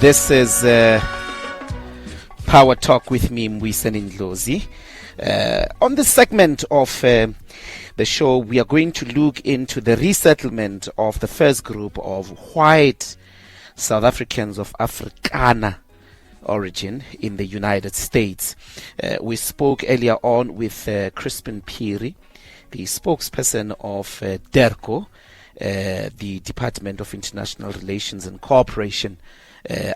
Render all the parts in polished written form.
This is Power Talk with me, Mbuyiseni Ndlozi. On this segment of the show, we are going to look into the resettlement of the first group of white South Africans of Afrikaner origin in the United States. We spoke earlier on with Crispin Phiri, the spokesperson of DIRCO, the Department of International Relations and Cooperation,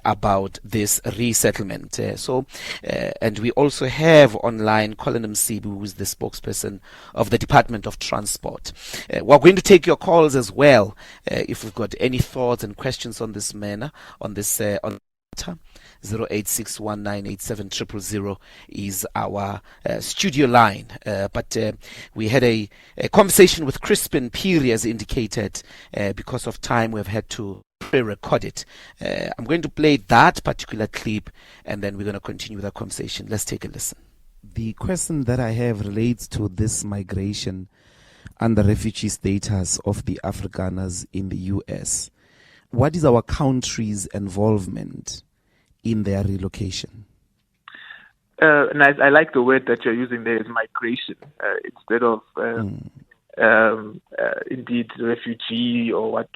about this resettlement. And we also have online Colin Msibu, who is the spokesperson of the Department of Transport. We're going to take your calls as well, if we've got any thoughts and questions on this manner, on this, on 0861987000 is our studio line. But we had a conversation with Crispin Phiri, as indicated. Because of time, we've had to pre-record it. I'm going to play that particular clip, and then we're going to continue with our conversation. Let's take a listen. The question that I have relates to this migration and the refugee status of the Afrikaners in the US. What is our country's involvement in their relocation? And I like the word that you're using there, is migration, instead of indeed refugee or what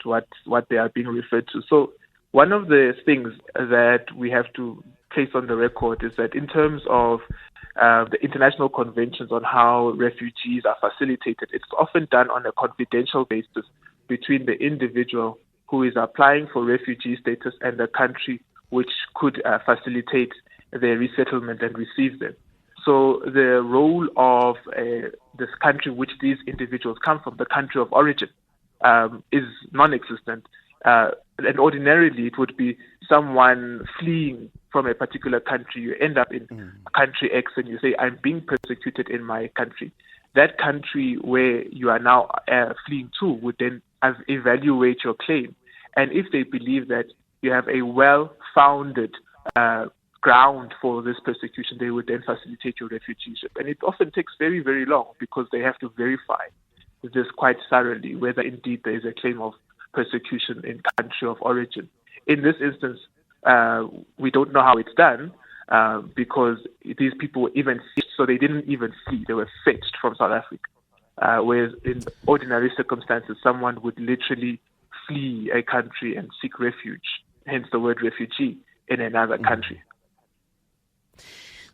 they are being referred to. So one of the things that we have to place on the record is that in terms of the international conventions on how refugees are facilitated, it's often done on a confidential basis between the individual who is applying for refugee status and the country which could facilitate their resettlement and receive them. So the role of this country which these individuals come from, the country of origin, is non-existent. And ordinarily it would be someone fleeing from a particular country. You end up in country X and you say, I'm being persecuted in my country. That country where you are now fleeing to would then evaluate your claim. And if they believe that you have a well-founded ground for this persecution, they would then facilitate your refugeeship. And it often takes very, very long because they have to verify this quite thoroughly, whether indeed there is a claim of persecution in country of origin. In this instance, we don't know how it's done because these people were even fetched, so they didn't even flee, they were fetched from South Africa. Whereas in ordinary circumstances, someone would literally flee a country and seek refuge, hence the word refugee, in another country.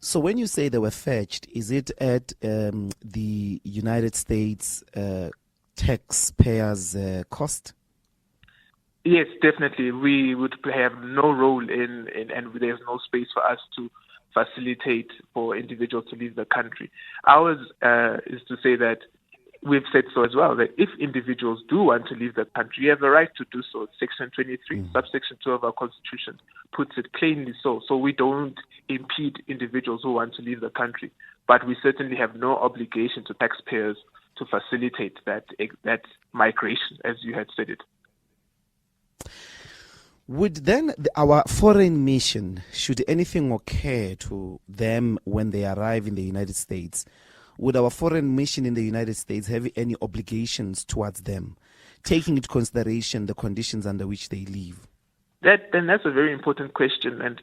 So when you say they were fetched, is it at the United States taxpayers' cost? Yes, definitely. We would have no role in and there's no space for us to facilitate for individuals to leave the country. Ours is to say that we've said so as well, that if individuals do want to leave the country, you have the right to do so. Section 23, subsection 2 of our Constitution puts it plainly so. So we don't impede individuals who want to leave the country. But we certainly have no obligation to taxpayers to facilitate that migration, as you had said it. Would then our foreign mission, should anything occur to them when they arrive in the United States, would our foreign mission in the United States have any obligations towards them, taking into consideration the conditions under which they live? That's a very important question, and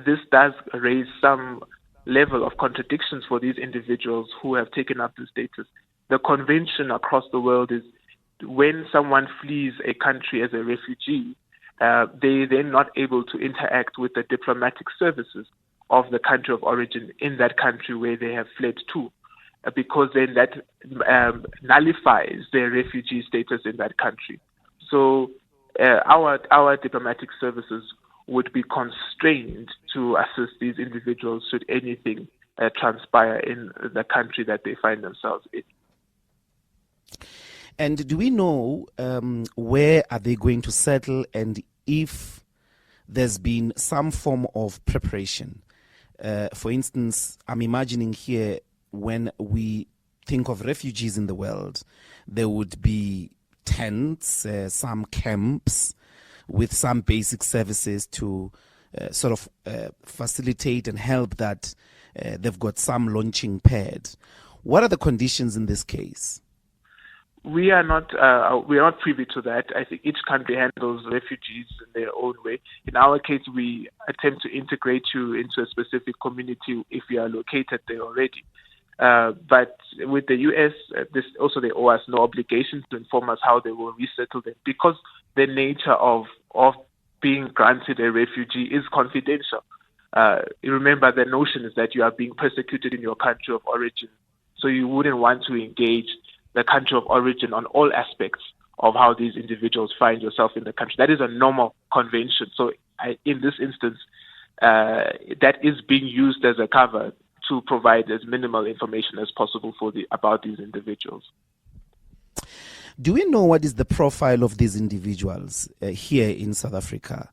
this does raise some level of contradictions for these individuals who have taken up the status. The convention across the world is when someone flees a country as a refugee, they're then not able to interact with the diplomatic services of the country of origin in that country where they have fled to, because then that nullifies their refugee status in that country. So our diplomatic services would be constrained to assist these individuals should anything transpire in the country that they find themselves in. And do we know where are they going to settle, and if there's been some form of preparation? For instance, I'm imagining here, when we think of refugees in the world, there would be tents, some camps with some basic services to sort of facilitate and help that they've got some launching pad. What are the conditions in this case? We are not privy to that. I think each country handles refugees in their own way. In our case, we attempt to integrate you into a specific community if you are located there already. But with the U.S., they owe us no obligation to inform us how they will resettle them, because the nature of being granted a refugee is confidential. You remember, the notion is that you are being persecuted in your country of origin, so you wouldn't want to engage the country of origin on all aspects of how these individuals find yourself in the country. That is a normal convention. So in this instance, that is being used as a cover to provide as minimal information as possible about these individuals. Do we know what is the profile of these individuals here in South Africa?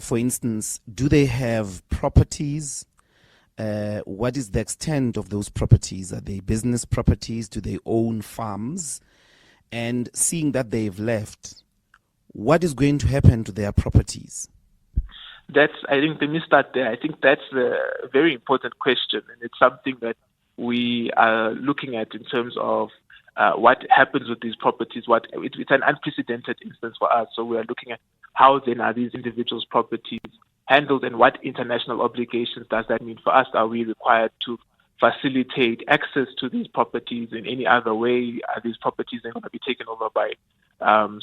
For instance, do they have properties? What is the extent of those properties? Are they business properties? Do they own farms? And seeing that they've left, what is going to happen to their properties? Let me start there. I think that's a very important question, and it's something that we are looking at in terms of what happens with these properties. It's an unprecedented instance for us, so we are looking at how then are these individuals' properties handled, and what international obligations does that mean for us? Are we required to facilitate access to these properties in any other way? Are these properties then going to be taken over by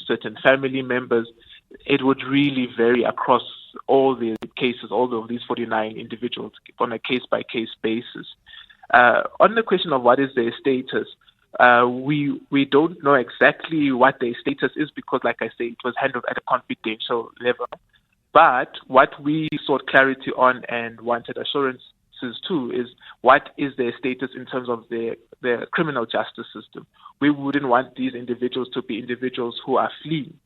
certain family members? It would really vary across all the cases, all of these 49 individuals, on a case-by-case basis. On the question of what is their status, we don't know exactly what their status is, because, like I say, it was handled at a confidential level. But what we sought clarity on and wanted assurances to is what is their status in terms of the criminal justice system. We wouldn't want these individuals to be individuals who are fleeing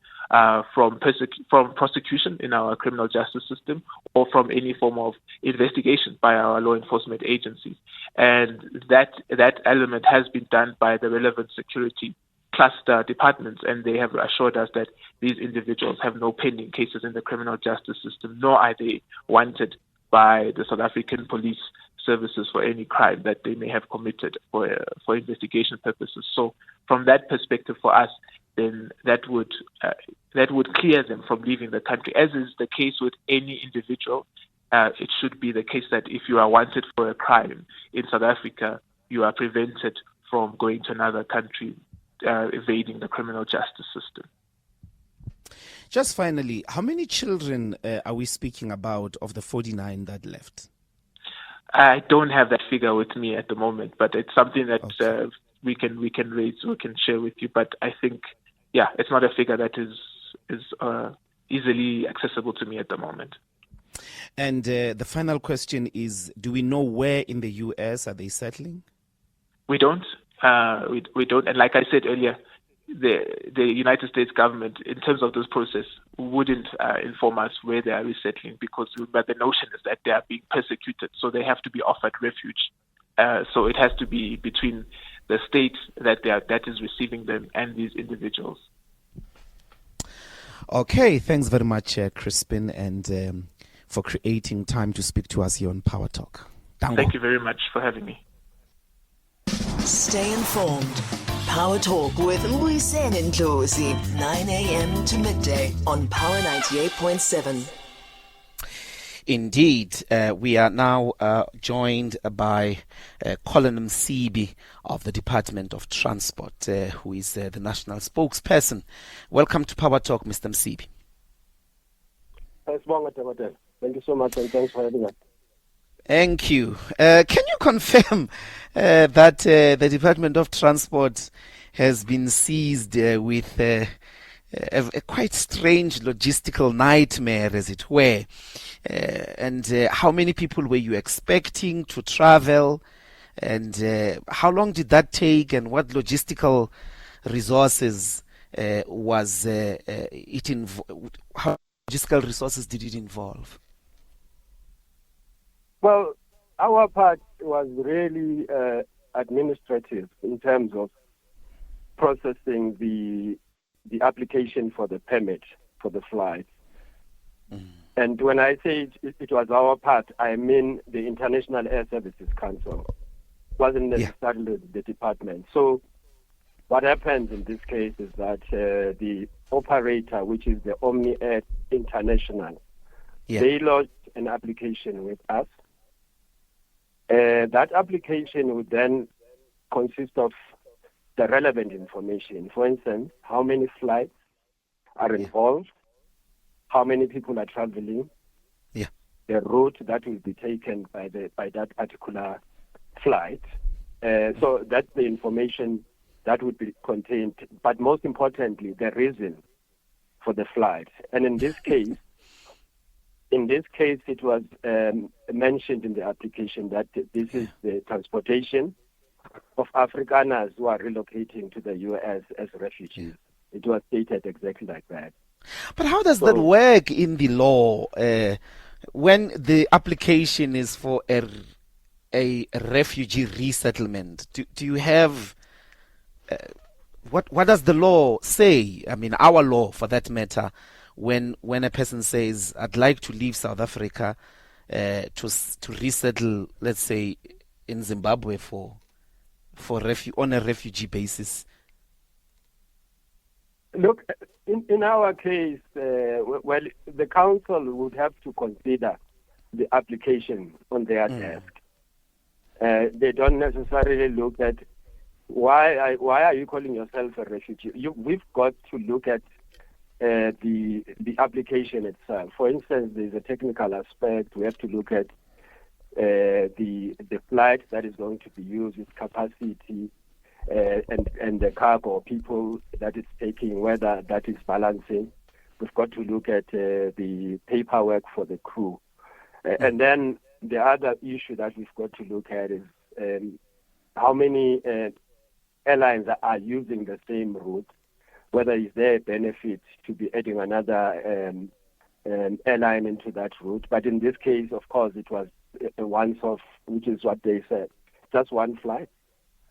from prosecution in our criminal justice system, or from any form of investigation by our law enforcement agencies. And that element has been done by the relevant security cluster departments, and they have assured us that these individuals have no pending cases in the criminal justice system, nor are they wanted by the South African police services for any crime that they may have committed for investigation purposes. So from that perspective, for us, then that would clear them from leaving the country. As is the case with any individual, it should be the case that if you are wanted for a crime in South Africa, you are prevented from going to another country, evading the criminal justice system. Just finally, how many children are we speaking about of the 49 that left? I don't have that figure with me at the moment, but it's something that we can raise, we can share with you. But I think, it's not a figure that is easily accessible to me at the moment. And the final question is, do we know where in the U.S. are they settling? We don't. We don't. And like I said earlier, the United States government, in terms of this process, wouldn't inform us where they are resettling, because the notion is that they are being persecuted, so they have to be offered refuge. So it has to be between the state that is receiving them and these individuals. Okay, thanks very much, Crispin, and for creating time to speak to us here on Power Talk. Thank you very much for having me. Stay informed. Power Talk with Mbuyiseni and Ndlozi, 9 a.m. to midday on Power 98.7. Indeed, we are now joined by Colin Msibi of the Department of Transport, who is the national spokesperson. Welcome to Power Talk, Mr. Msibi. Thank you so much, and thanks for having us. Thank you. Can you confirm that the Department of Transport has been seized with a quite strange logistical nightmare, as it were? And how many people were you expecting to travel? And how long did that take? And what logistical resources how logistical resources did it involve? Well, our part was really administrative in terms of processing the application for the permit for the flight. And when I say it was our part, I mean the International Air Services Council. It wasn't necessarily the department. So what happens in this case is that the operator, which is the Omni Air International, they lodged an application with us. That application would then consist of the relevant information. For instance, how many flights are involved, how many people are traveling, the route that will be taken by that particular flight. So that's the information that would be contained. But most importantly, the reason for the flight. And in this case, it was mentioned in the application that this is the transportation of Afrikaners who are relocating to the U.S. as refugees. It was stated exactly like that. But how does that work in the law when the application is for a refugee resettlement? Do you have what does the law say? I mean, our law, for that matter, when a person says, "I'd like to leave South Africa to resettle, let's say, in Zimbabwe on a refugee basis." Look, in our case, well, the council would have to consider the application on their desk. They don't necessarily look at why are you calling yourself a refugee. We've got to look at the application itself. For instance, there's a technical aspect. We have to look at the flight that is going to be used, its capacity, and the cargo or people that it's taking, whether that is balancing. We've got to look at the paperwork for the crew. And then the other issue that we've got to look at is how many airlines are using the same route, whether is there a benefit to be adding another airline into that route. But in this case, of course, it was a once-off, which is what they said, just one flight,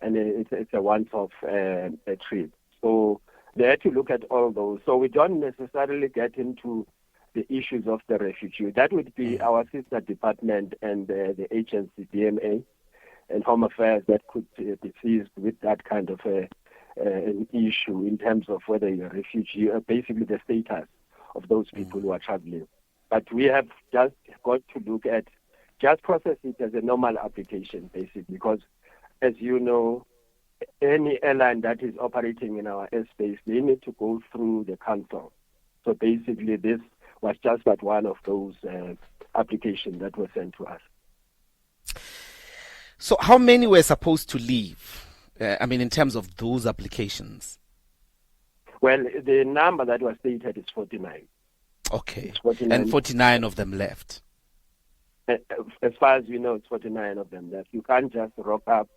and it's a once-off trip. So they had to look at all those. So we don't necessarily get into the issues of the refugee. That would be our sister department and the agency, DMA, and Home Affairs that could be seized with that kind of an issue in terms of whether you're a refugee or basically the status of those people who are traveling. But we have just got to look at, just process it as a normal application, basically, because as you know, any airline that is operating in our airspace, they need to go through the council. So basically, this was just but one of those applications that were sent to us. So how many were supposed to leave? I mean, in terms of those applications? Well, the number that was stated is 49. Okay. It's 49. And 49 of them left. As far as we know, it's 49 of them left. You can't just rock up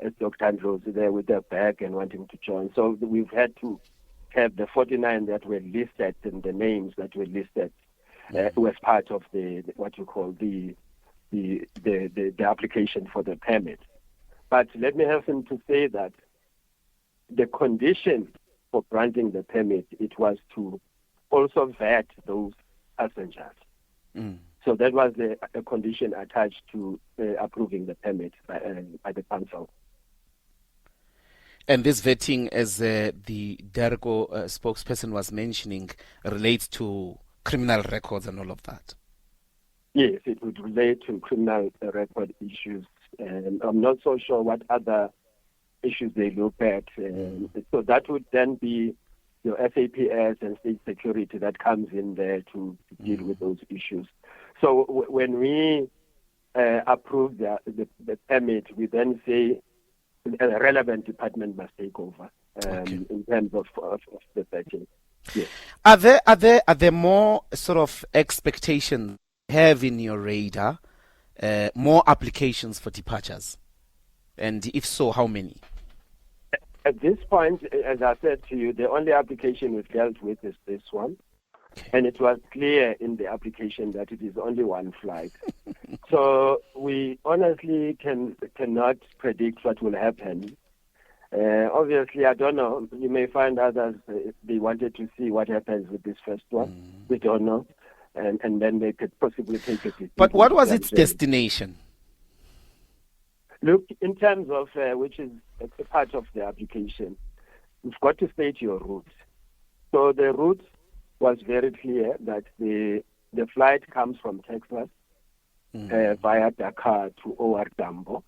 as Dr. Ndlozi there with their bag and wanting to join. So we've had to have the 49 that were listed and the names that were listed was part of the what you call the application for the permit. But let me hasten to say that the condition for granting the permit, it was to also vet those passengers. So that was a condition attached to approving the permit by the council. And this vetting, as the DIRCO spokesperson was mentioning, relates to criminal records and all of that? Yes, it would relate to criminal record issues. And I'm not so sure what other issues they look at. So that would then be your SAPS and state security that comes in there to deal with those issues. So when we approve the permit, we then say a relevant department must take over in terms of the vetting. Yes. Are there more sort of expectations you have in your radar, more applications for departures? And if so, how many? At this point, as I said to you, the only application we've dealt with is this one. And it was clear in the application that it is only one flight. So we honestly cannot predict what will happen. Obviously, I don't know. You may find others, if they wanted to see what happens with this first one. We don't know. And then they could possibly take it. But what was its destination? Look, in terms of which is a part of the application, you've got to state your route. So the route was very clear that the flight comes from Texas via Dakar to OR Tambo.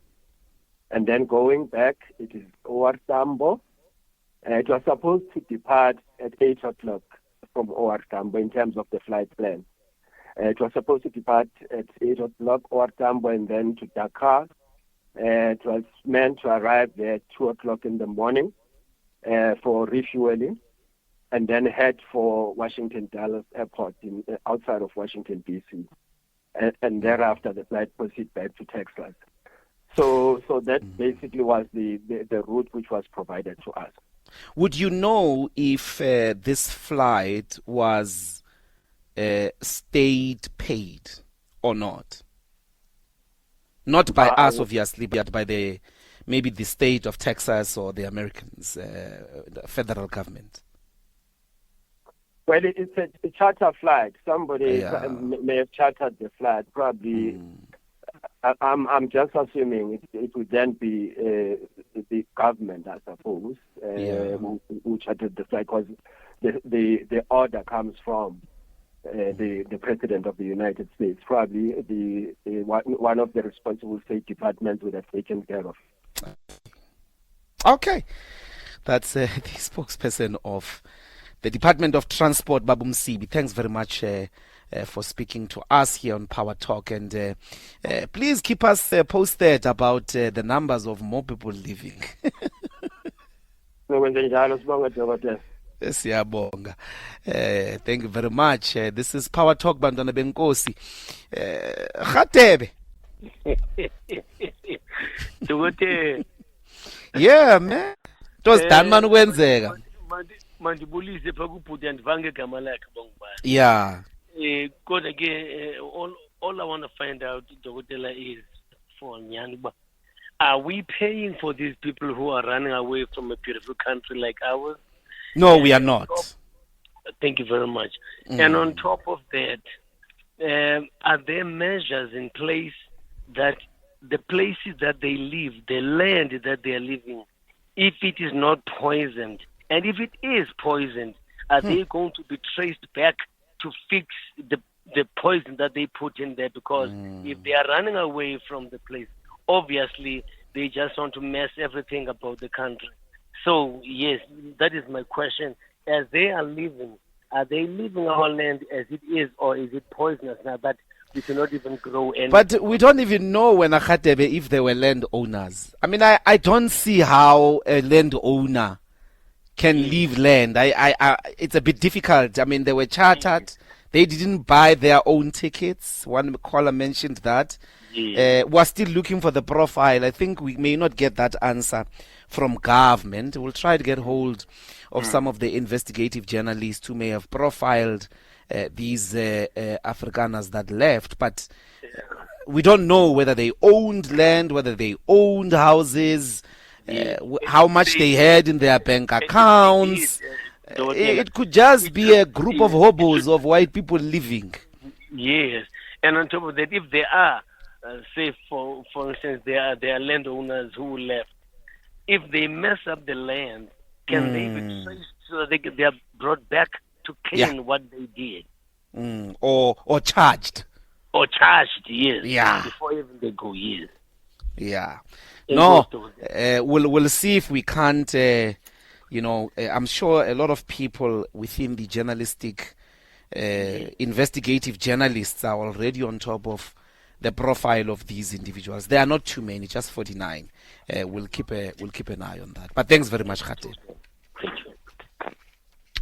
And then going back, it is OR Tambo. It was supposed to depart at 8 o'clock from OR Tambo in terms of the flight plan. It was supposed to depart at 8 o'clock, OR Tambo, and then to Dakar. It was meant to arrive there at 2 o'clock in the morning for refueling, and then head for Washington Dulles Airport outside of Washington, D.C. And thereafter, the flight proceeded back to Texas. So that basically was the route which was provided to us. Would you know if this flight was state paid or not? Not by us, obviously, but by maybe the state of Texas or the Americans, the federal government. Well, it's a charter flight. Somebody may have chartered the flight. Probably, I'm just assuming it would then be the government, I suppose, who chartered the flight, because the order comes from the President of the United States. Probably the one of the responsible State departments would have taken care of. Okay, that's the spokesperson of the Department of Transport, Babu Msibi. Thanks very much for speaking to us here on Power Talk, and please keep us posted about the numbers of more people leaving. Siyabonga. Thank you very much. This is Power Talk, Bantwana Benkosi. Khatebe. Yeah, man. It was done, man. Wenzeka. Mandibulise phakubhuti andivange igama lakhe bongubani. Yeah. Kodwa ke all I want to find out, Dokotela, is for Nyani, are we paying for these people who are running away from a beautiful country like ours? No, we are not. Thank you very much. And on top of that, are there measures in place that the places that they live, the land that they are living, if it is not poisoned, and if it is poisoned, are they going to be traced back to fix the poison that they put in there? Because if they are running away from the place, obviously they just want to mess everything about the country. So, yes, that is my question. As they are living our land as it is, or is it poisonous now that we cannot even grow anything? But we don't even know when Akhatebe if they were landowners. I mean, I don't see how a landowner can leave land. It's a bit difficult. I mean, they were chartered. They didn't buy their own tickets. One caller mentioned that. We're still looking for the profile. I think we may not get that answer from government. We'll try to get hold of some of the investigative journalists who may have profiled these Afrikaners that left. But we don't know whether they owned land, whether they owned houses, how much they had in their bank accounts. It could just be a group of hobos of white people living. Yes. And on top of that, if they are, say for instance, they are landowners who left, if they mess up the land, can they be traced so that they are brought back to claim what they did? Or charged. Or charged, yes. Yeah. Before even they go, yes. Yeah. No, we'll see if we can't, I'm sure a lot of people within the journalistic, investigative journalists are already on top of the profile of these individuals. There are not too many, just 49. We'll keep an eye on that. But thanks very much, Khate.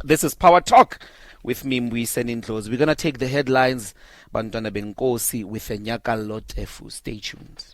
This is Power Talk with me, Mbuyiseni Ndlozi. We're going to take the headlines, Bantwana Benkosi, with a Nyaka Lotefu. Stay tuned.